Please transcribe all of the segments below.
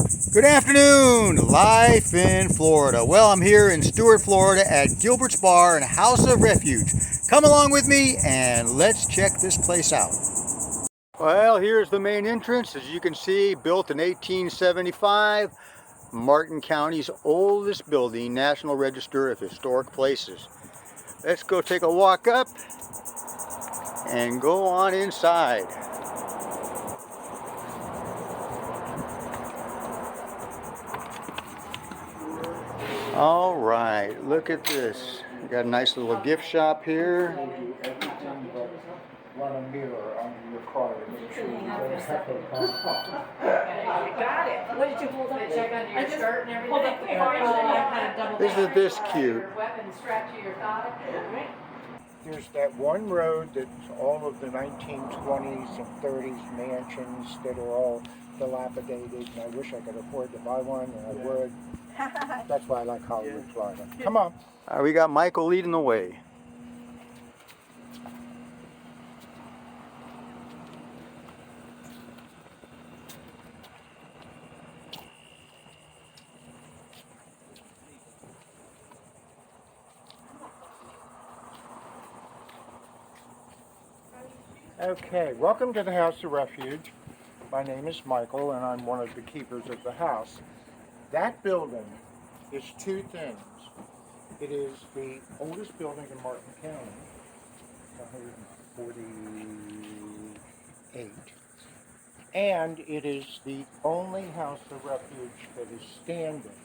Good afternoon, life in Florida. Well, I'm here in Stuart, Florida at Gilbert's Bar and House of Refuge. Come along with me and let's check this place out. Well, here's the main entrance. As you can see, built in 1875, Martin County's oldest building, National Register of Historic Places. Let's go take a walk up and go on inside. All right, look at this. We got a nice little gift shop here. Run a mirror under your car to make sure you don't have a I got it. What did you hold up? Check on your skirt and everything. Isn't this cute? There's that one road that's all of the 1920s and 30s mansions that are all dilapidated, and I wish I could afford to buy one, and I would. That's why I like Hollywood, Florida. Come on. We got Michael leading the way. Okay, welcome to the House of Refuge. My name is Michael, and I'm one of the keepers of the house. That building is two things. It is the oldest building in Martin County, 148, and it is the only House of Refuge that is standing.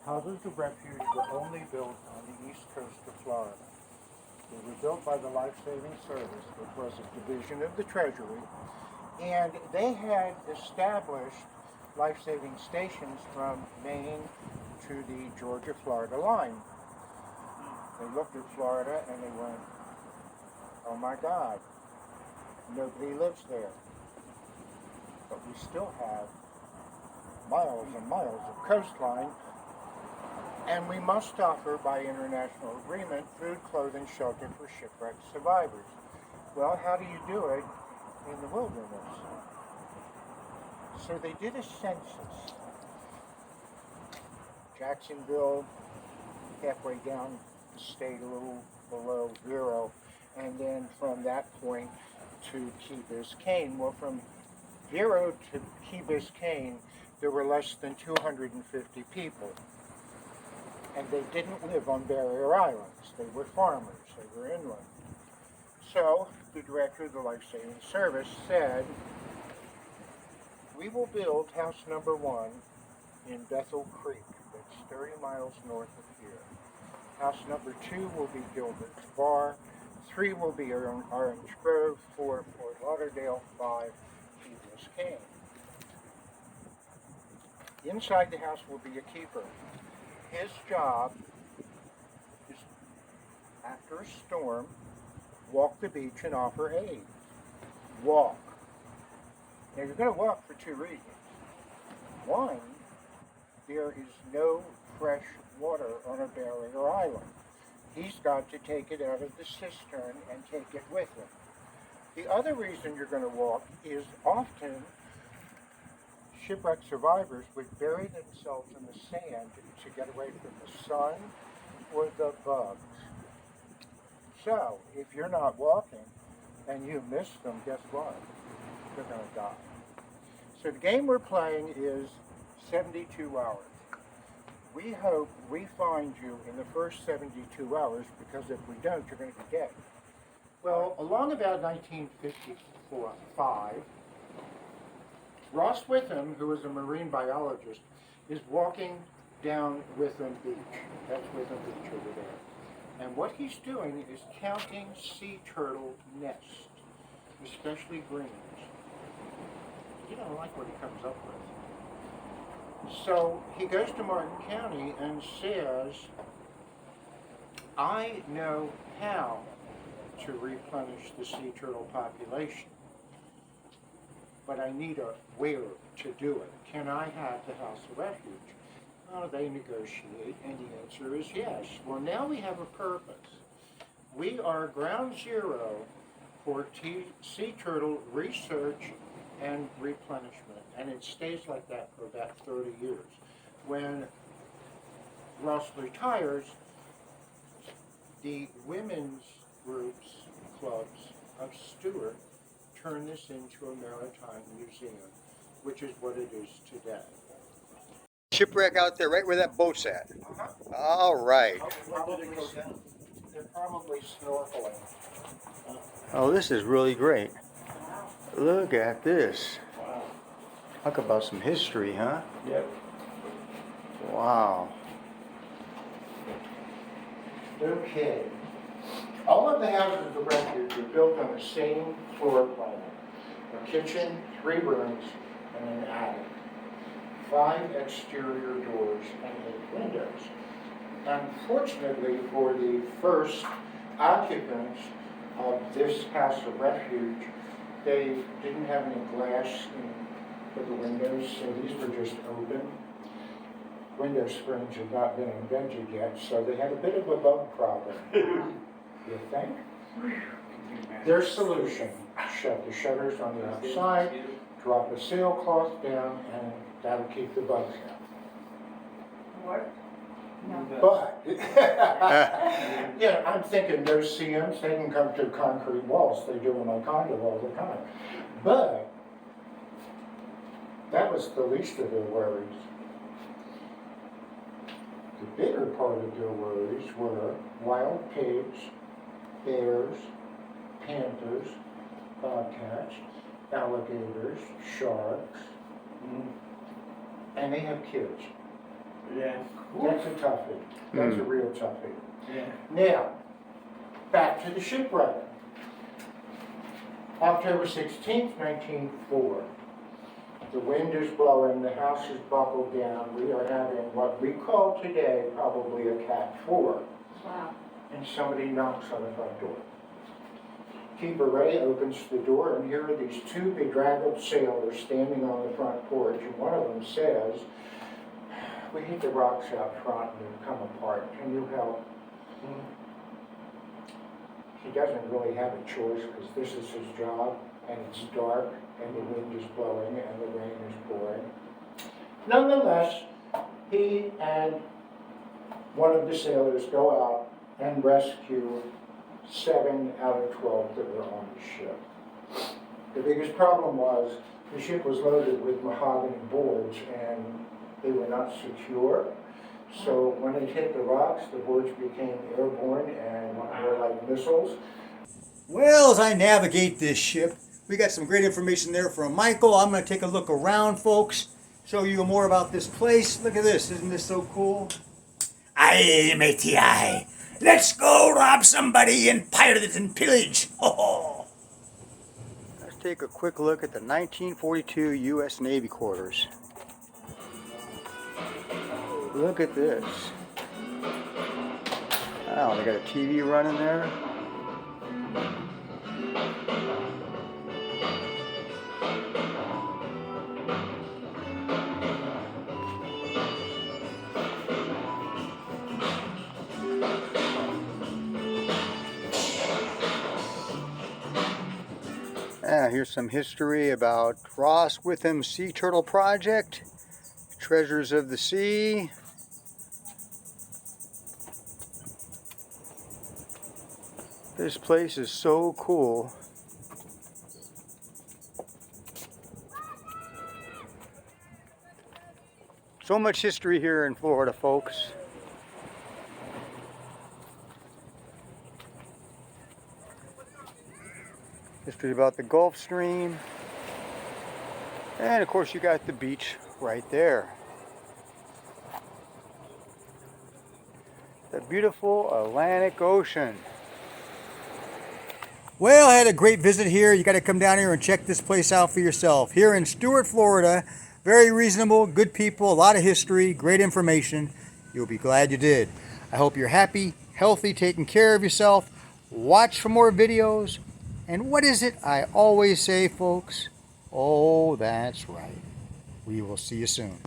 Houses of Refuge were only built on the east coast of Florida. They were built by the Life Saving Service, which was a division of the Treasury, and they had established life-saving stations from Maine to the Georgia-Florida line. They looked at Florida and they went, oh my God, nobody lives there. But we still have miles and miles of coastline, and we must offer, by international agreement, food, clothing, shelter for shipwreck survivors. Well, how do you do it in the wilderness? So they did a census. Jacksonville, halfway down, stayed a little below zero, and then from that point to Key Biscayne. Well, from zero to Key Biscayne, there were less than 250 people. And they didn't live on barrier islands. They were farmers. They were inland. So the director of the Life Saving Service said, we will build house number 1 in Bethel Creek. That's 30 miles north of here. House number 2 will be Gilbert's Bar. 3 will be Orange Grove. 4, Fort Lauderdale. 5, Key Biscayne. Inside the house will be a keeper. His job is, after a storm, walk the beach and offer aid. Walk. Now you're going to walk for 2 reasons. One, there is no fresh water on a barrier island. He's got to take it out of the cistern and take it with him. The other reason you're going to walk is often shipwreck survivors would bury themselves in the sand to get away from the sun or the bugs. So, if you're not walking and you miss them, guess what? They're going to die. So the game we're playing is 72 hours. We hope we find you in the first 72 hours, because if we don't, you're going to be dead. Well, along about 1955, Ross Witham, who is a marine biologist, is walking down Witham Beach. That's Witham Beach over there. And what he's doing is counting sea turtle nests, especially greens. You don't like what he comes up with. So he goes to Martin County and says, I know how to replenish the sea turtle population, but I need a where to do it. Can I have the House of Refuge? Well, they negotiate, and the answer is yes. Well, now we have a purpose. We are ground zero for sea turtle research and replenishment, and it stays like that for about 30 years. When Ross retires, the women's groups, clubs of Stuart turn this into a maritime museum, which is what it is today. Shipwreck out there, right where that boat's at. All right. They're probably snorkeling. Oh, this is really great. Look at this. Wow. Talk about some history, huh? Yep. Wow. Okay. All of the houses of refuge are built on the same floor plan. A kitchen, 3 rooms, and an attic. 5 exterior doors and 8 windows. Unfortunately for the first occupants of this house of refuge, they didn't have any glass for the windows, so these were just open. Window springs had not been invented yet, so they had a bit of a bug problem. You think? Their solution: shut the shutters on the outside, drop a sailcloth down, and that'll keep the bugs out. What? No. But, yeah, I'm thinking those CMs, they can come through concrete walls. They do in my condo all the time. But that was the least of their worries. The bigger part of their worries were wild pigs, bears, panthers, bobcats, alligators, sharks, and they have kids. Yeah. That's a toughie. That's a real toughie. Yeah. Now, back to the shipwreck. October 16th, 1904. The wind is blowing, the house is buckled down. We are having what we call today probably a Cat 4. Wow. And somebody knocks on the front door. Keeper Ray opens the door, and here are these 2 bedraggled sailors standing on the front porch, and one of them says, "We hit the rocks out front and they've come apart. Can you help?" He doesn't really have a choice because this is his job, and it's dark, and the wind is blowing, and the rain is pouring. Nonetheless, he and one of the sailors go out and rescue 7 out of 12 that were on the ship. The biggest problem was the ship was loaded with mahogany boards, and they were not secure. So when it hit the rocks, the boards became airborne and were like missiles. Well, as I navigate this ship, we got some great information there from Michael. I'm going to take a look around, folks, show you more about this place. Look at this. Isn't this so cool? Aye, matey, aye. Let's go rob somebody and pirate and pillage. Oh. Let's take a quick look at the 1942 U.S. Navy quarters. Look at this. Wow, they got a TV running there. Here's some history about Ross Witham Sea Turtle Project, Treasures of the Sea. This place is so cool. So much history here in Florida, folks. History about the Gulf Stream. And of course you got the beach right there. The beautiful Atlantic Ocean. Well, I had a great visit here. You got to come down here and check this place out for yourself. Here in Stuart, Florida. Very reasonable, good people, a lot of history, great information. You'll be glad you did. I hope you're happy, healthy, taking care of yourself. Watch for more videos. And what is it I always say, folks? Oh, that's right. We will see you soon.